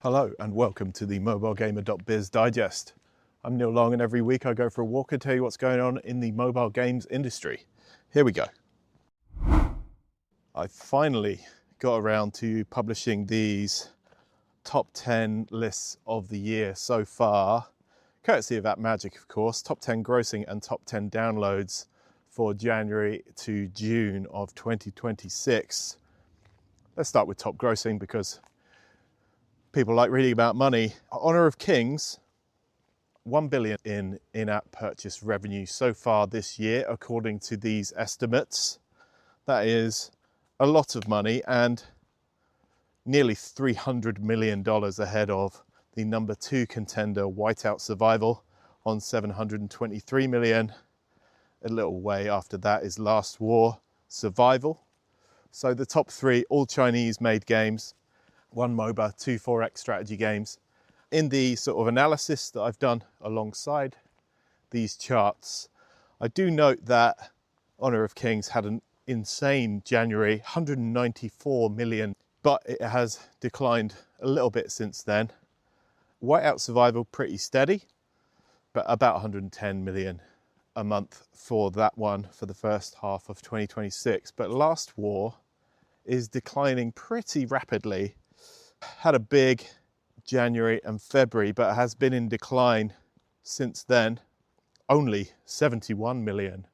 Hello and welcome to the mobilegamer.biz digest. I'm Neil Long and every week I go for a walk and tell you what's going on in the mobile games industry. Here we go. I finally got around to publishing these top 10 lists of the year so far, courtesy of AppMagic of course, top 10 grossing and top 10 downloads for January to June of 2026. Let's start with top grossing because people like reading about money. Honor of Kings, 1 billion in in-app purchase revenue so far this year, according to these estimates. That is a lot of money and nearly $300 million ahead of the number 2 contender, Whiteout Survival, on 723 million. A little way after that is Last War Survival. So the top 3, all Chinese-made games. 1 MOBA, 2 4X strategy games. In the sort of analysis that I've done alongside these charts, I do note that Honor of Kings had an insane January, 194 million, but it has declined a little bit since then. Whiteout Survival, pretty steady, but about 110 million a month for that one for the first half of 2026. But Last War is declining pretty rapidly. Had a big January and February, but has been in decline since then. Only 71 million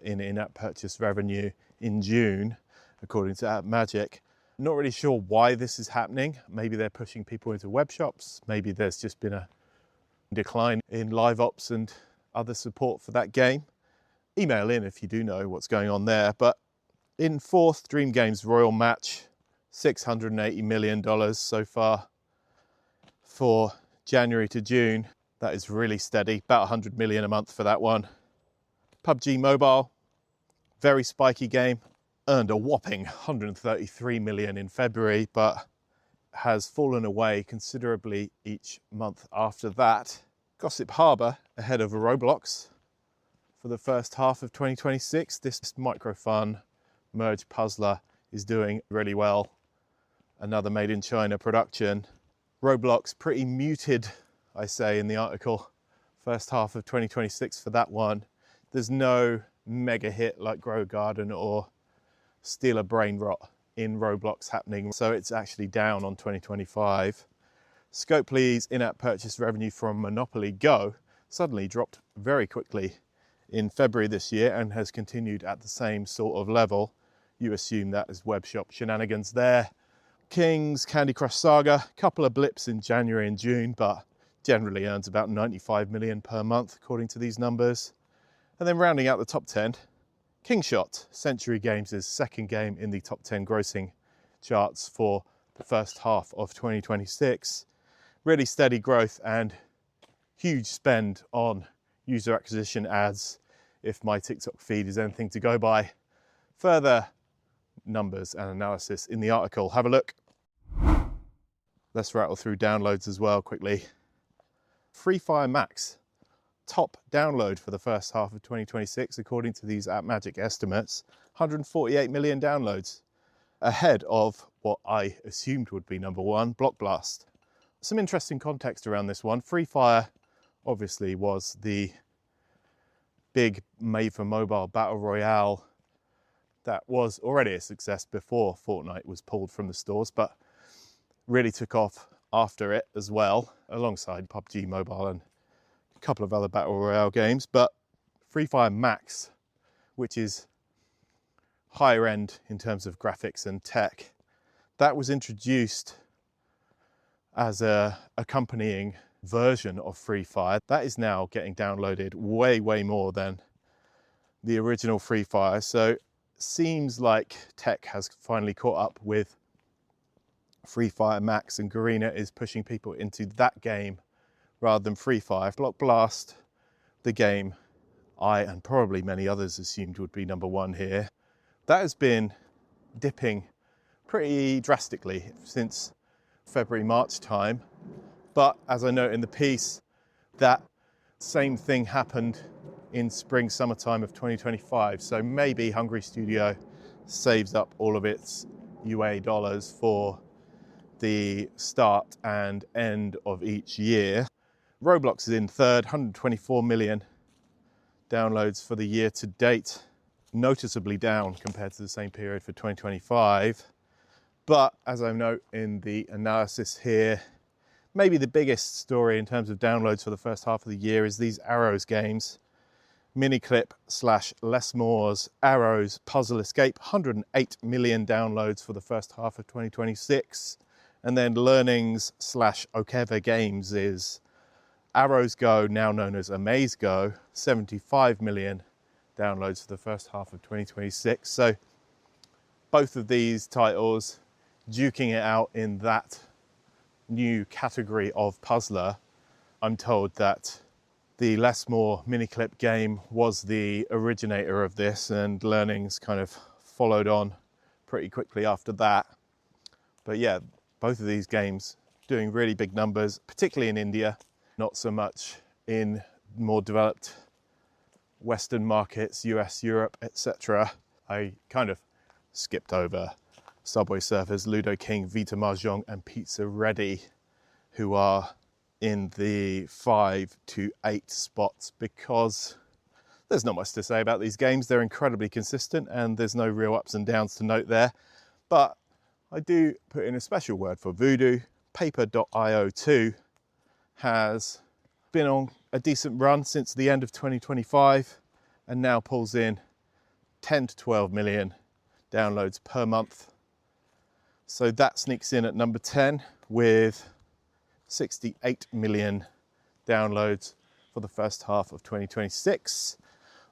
in in-app purchase revenue in June, according to AppMagic. Not really sure why this is happening. Maybe they're pushing people into web shops. Maybe there's just been a decline in live ops and other support for that game. Email in if you do know what's going on there. But in 4th, Dream Games Royal Match, $680 million so far for January to June. That is really steady, about 100 million a month for that one. PUBG Mobile, very spiky game, earned a whopping 133 million in February, but has fallen away considerably each month after that. Gossip Harbour ahead of Roblox for the first half of 2026. This micro-fun merge puzzler is doing really well. Another made in China production. Roblox, pretty muted, I say in the article. First half of 2026 for that one. There's no mega hit like Grow Garden or Steal a Brain Rot in Roblox happening, so it's actually down on 2025. Scopely's in-app purchase revenue from Monopoly Go suddenly dropped very quickly in February this year and has continued at the same sort of level. You assume that is web shop shenanigans there. Kings, Candy Crush Saga, couple of blips in January and June, but generally earns about 95 million per month, according to these numbers. And then rounding out the top 10, Kingshot, Century Games' second game in the top 10 grossing charts for the first half of 2026. Really steady growth and huge spend on user acquisition ads, if my TikTok feed is anything to go by. Further numbers and analysis in the article. Have a look. Let's rattle through downloads as well quickly. Free Fire Max, top download for the first half of 2026, according to these AppMagic estimates. 148 million downloads, ahead of what I assumed would be number 1, Block Blast. Some interesting context around this one. Free Fire obviously was the big made for mobile battle royale that was already a success before Fortnite was pulled from the stores, but really took off after it as well, alongside PUBG Mobile and a couple of other battle royale games. But Free Fire Max, which is higher end in terms of graphics and tech, that was introduced as a accompanying version of Free Fire. That is now getting downloaded way more than the original Free Fire. So seems like tech has finally caught up with Free Fire Max, and Garena is pushing people into that game rather than Free Fire. Block Blast, the game I and probably many others assumed would be number 1 here, that has been dipping pretty drastically since February, March time. But as I note in the piece, that same thing happened in spring, summertime of 2025. So maybe Hungry Studio saves up all of its UA dollars for the start and end of each year. Roblox is in third, 124 million downloads for the year to date, noticeably down compared to the same period for 2025. But as I note in the analysis here, maybe the biggest story in terms of downloads for the first half of the year is these Arrows games. Miniclip / Less More's Arrows Puzzle Escape, 108 million downloads for the first half of 2026. And then Learnings / Okeva Games is Arrows Go, now known as Amaze Go, 75 million downloads for the first half of 2026. So both of these titles duking it out in that new category of puzzler. I'm told that the Less More Miniclip game was the originator of this, and Learnings kind of followed on pretty quickly after that. But yeah, both of these games doing really big numbers, particularly in India, not so much in more developed Western markets, US, Europe, etc. I kind of skipped over Subway Surfers, Ludo King, Vita Mahjong and Pizza Ready, who are in the 5 to 8 spots because there's not much to say about these games. They're incredibly consistent and there's no real ups and downs to note there. But I do put in a special word for Voodoo. Paper.io 2 has been on a decent run since the end of 2025 and now pulls in 10 to 12 million downloads per month. So that sneaks in at number 10 with 68 million downloads for the first half of 2026.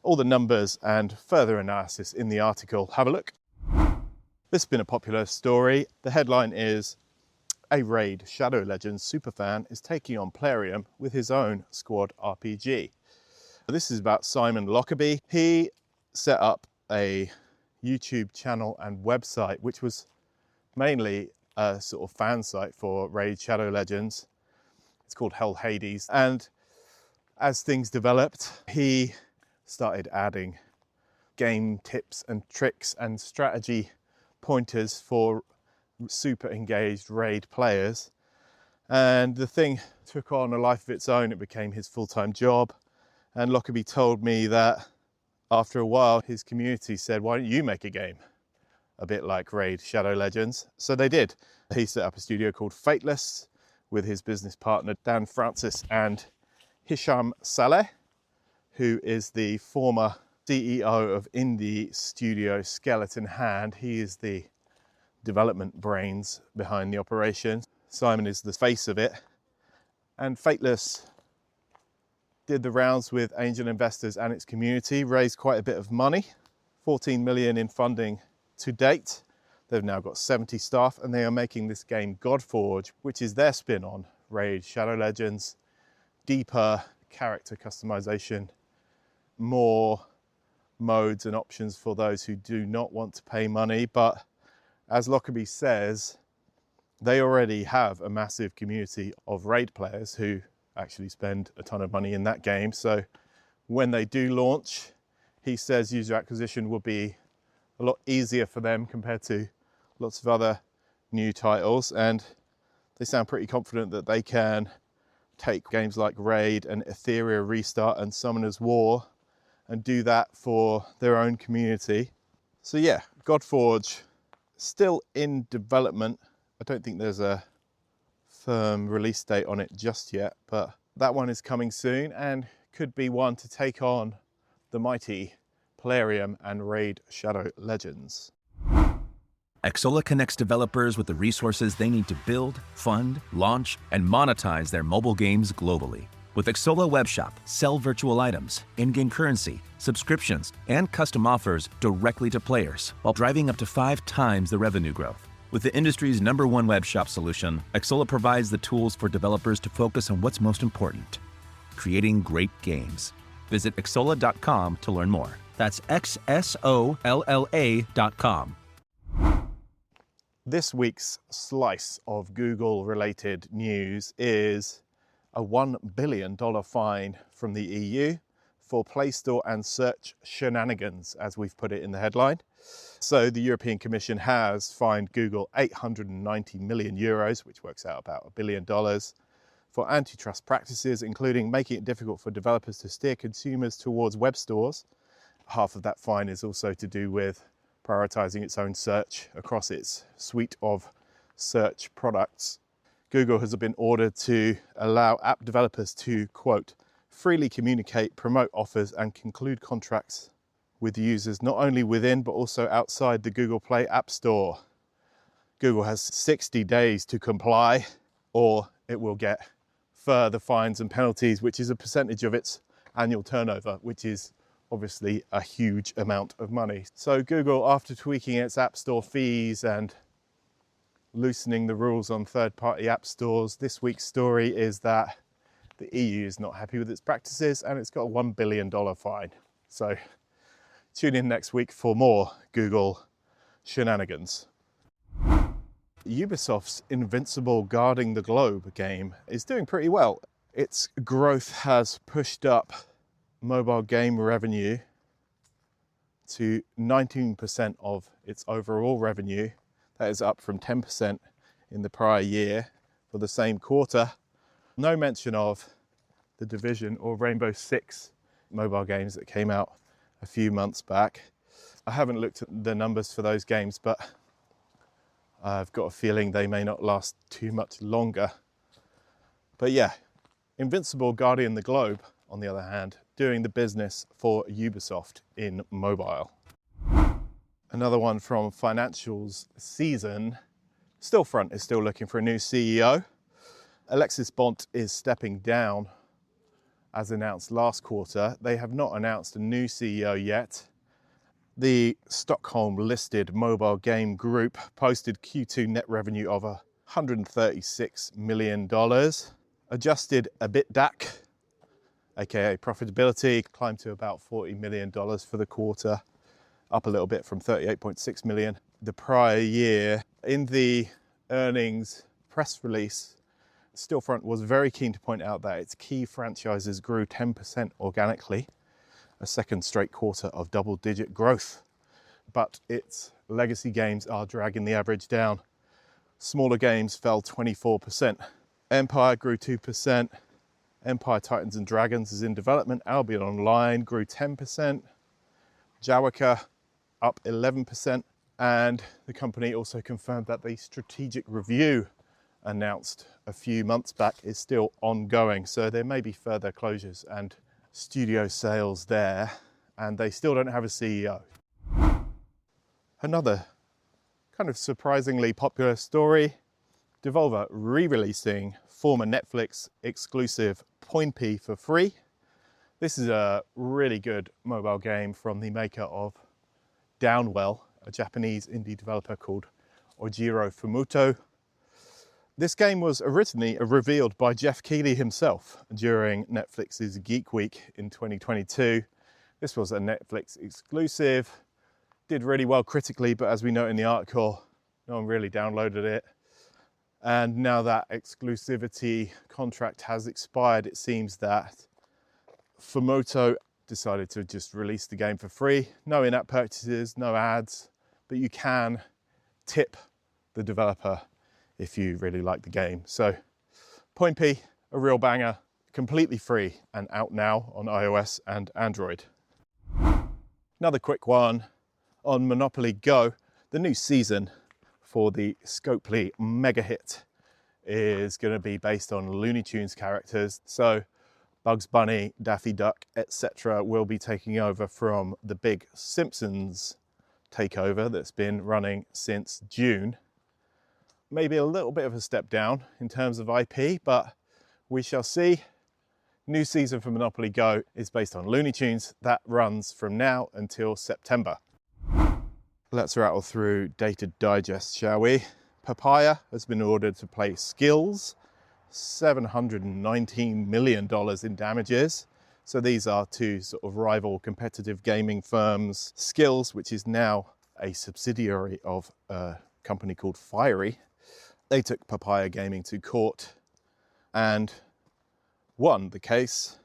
All the numbers and further analysis in the article. Have a look. This has been a popular story. The headline is, a Raid Shadow Legends superfan is taking on Plarium with his own squad RPG. This is about Simon Lockerbie. He set up a YouTube channel and website, which was mainly a sort of fan site for Raid Shadow Legends. It's called Hell Hades. And as things developed, he started adding game tips and tricks and strategy pointers for super engaged Raid players. And the thing took on a life of its own. It became his full-time job. And Lockerbie told me that after a while, his community said, why don't you make a game a bit like Raid Shadow Legends? So they did. He set up a studio called Fateless with his business partner Dan Francis and Hisham Saleh, who is the former CEO of indie studio Skeleton Hand. He is the development brains behind the operation. Simon is the face of it. And Fateless did the rounds with angel investors and its community, raised quite a bit of money, 14 million in funding to date. They've now got 70 staff and they are making this game Godforge, which is their spin on Raid Shadow Legends. Deeper character customization, more modes and options for those who do not want to pay money. But as Lockerbie says, they already have a massive community of Raid players who actually spend a ton of money in that game. So when they do launch, he says user acquisition will be a lot easier for them compared to lots of other new titles. And they sound pretty confident that they can take games like Raid and Etheria Restart and Summoner's War and do that for their own community. So yeah, Godforge, still in development. I don't think there's a firm release date on it just yet, but that one is coming soon and could be one to take on the mighty Plarium and Raid Shadow Legends. Xsolla connects developers with the resources they need to build, fund, launch, and monetize their mobile games globally. With Xsolla Webshop, sell virtual items, in-game currency, subscriptions, and custom offers directly to players, while driving up to 5 times the revenue growth. With the industry's #1 webshop solution, Xsolla provides the tools for developers to focus on what's most important: creating great games. Visit xsolla.com to learn more. That's XSOLLA.com. This week's slice of Google-related news is a $1 billion fine from the EU for Play Store and search shenanigans, as we've put it in the headline. So the European Commission has fined Google 890 million euros, which works out about $1 billion, for antitrust practices, including making it difficult for developers to steer consumers towards web stores. Half of that fine is also to do with prioritizing its own search across its suite of search products. Google has been ordered to allow app developers to, quote, freely communicate, promote offers, and conclude contracts with users not only within but also outside the Google Play App Store. Google has 60 days to comply, or it will get further fines and penalties, which is a percentage of its annual turnover, which is obviously a huge amount of money. So Google, after tweaking its App Store fees and loosening the rules on third-party app stores, this week's story is that the EU is not happy with its practices and it's got a $1 billion fine. So tune in next week for more Google shenanigans. Ubisoft's Invincible Guarding the Globe game is doing pretty well. Its growth has pushed up mobile game revenue to 19% of its overall revenue. That is up from 10% in the prior year for the same quarter. No mention of The Division or Rainbow Six mobile games that came out a few months back. I haven't looked at the numbers for those games, but I've got a feeling they may not last too much longer. But yeah, Invincible Guardian the Globe, on the other hand, doing the business for Ubisoft in mobile. Another one from Financials Season. Stillfront is still looking for a new CEO. Alexis Bont is stepping down as announced last quarter. They have not announced a new CEO yet. The Stockholm-listed mobile game group posted Q2 net revenue of $136 million. Adjusted EBITDA, aka profitability, climbed to about $40 million for the quarter, up a little bit from 38.6 million the prior year. In the earnings press release, Stillfront was very keen to point out that its key franchises grew 10% organically, a second straight quarter of double-digit growth. But its legacy games are dragging the average down. Smaller games fell 24%. Empire grew 2%. Empire Titans and Dragons is in development. Albion Online grew 10%. Jawaka up 11%. And the company also confirmed that the strategic review announced a few months back is still ongoing. So there may be further closures and studio sales there. And they still don't have a CEO. Another kind of surprisingly popular story, Devolver re-releasing former Netflix exclusive Point P for free. This is a really good mobile game from the maker of Downwell, a Japanese indie developer called Ojiro Fumuto. This game was originally revealed by Jeff Keighley himself during Netflix's Geek Week in 2022. This was a Netflix exclusive, did really well critically, but as we note in the article, no one really downloaded it. And now that exclusivity contract has expired, it seems that Fumuto decided to just release the game for free. No in-app purchases, no ads, but you can tip the developer if you really like the game. So Point P, a real banger, completely free and out now on iOS and Android. Another quick one on Monopoly Go. The new season for the Scopely mega hit is going to be based on Looney Tunes characters. So Bugs Bunny, Daffy Duck, etc. will be taking over from the big Simpsons takeover that's been running since June. Maybe a little bit of a step down in terms of IP, but we shall see. New season for Monopoly Go is based on Looney Tunes. That runs from now until September. Let's rattle through Data Digest, shall we? Papaya has been ordered to pay Skills $719 million in damages. So these are two sort of rival competitive gaming firms. Skills, which is now a subsidiary of a company called Fiery, they took Papaya Gaming to court and won the case.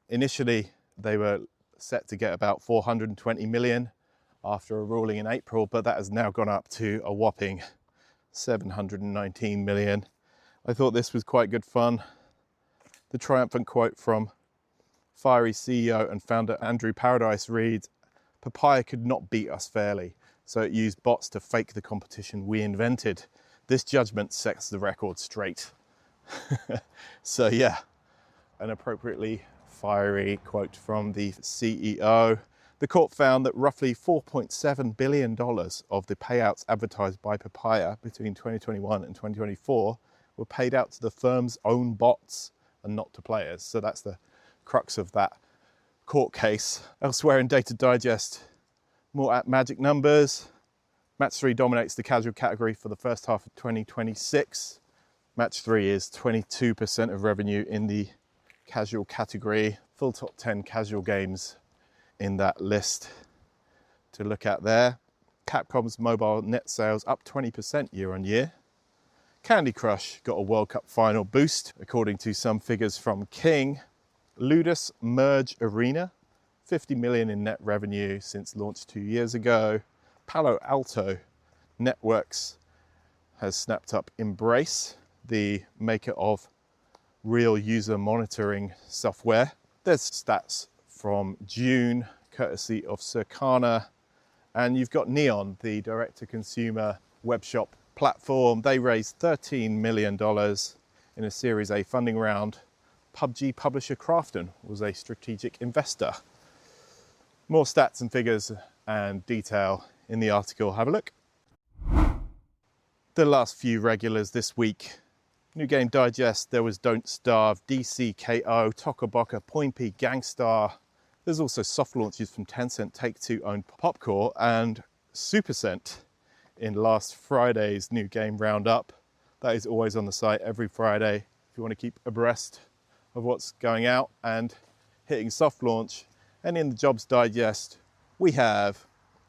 Initially, They were set to get about 420 million after a ruling in April, but that has now gone up to a whopping 719 million. I thought this was quite good fun. The triumphant quote from Fiery CEO and founder Andrew Paradise reads, "Papaya could not beat us fairly, so it used bots to fake the competition we invented. This judgment sets the record straight." So yeah, an appropriately fiery quote from the CEO. The court found that roughly $4.7 billion of the payouts advertised by Papaya between 2021 and 2024 were paid out to the firm's own bots and not to players. So that's the crux of that court case. Elsewhere in Data Digest, more at Magic numbers. Match 3 dominates the casual category for the first half of 2026. Match 3 is 22% of revenue in the casual category. Full top 10 casual games in that list to look at there. Capcom's mobile net sales up 20% year on year. Candy Crush got a World Cup final boost, according to some figures from King. Ludus Merge Arena, 50 million in net revenue since launch 2 years ago. Palo Alto Networks has snapped up Embrace, the maker of real user monitoring software. There's stats from June, courtesy of Circana. And you've got Neon, the direct-to-consumer webshop platform. They raised $13 million in a Series A funding round. PUBG publisher Krafton was a strategic investor. More stats and figures and detail in the article. Have a look. The last few regulars this week. New Game Digest, there was Don't Starve, DCKO, Tokaboka, Poinpy, Gangstar. There's also soft launches from Tencent, Take-Two owned Popcore, and Supercent in last Friday's New Game Roundup. That is always on the site every Friday if you want to keep abreast of what's going out and hitting soft launch. And in the Jobs Digest, we have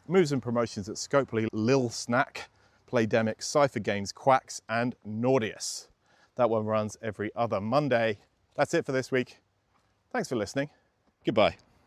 moves and promotions at Scopely, Lil Snack, Playdemic, Cypher Games, Quacks, and Nordeus. That one runs every other Monday. That's it for this week. Thanks for listening. Goodbye.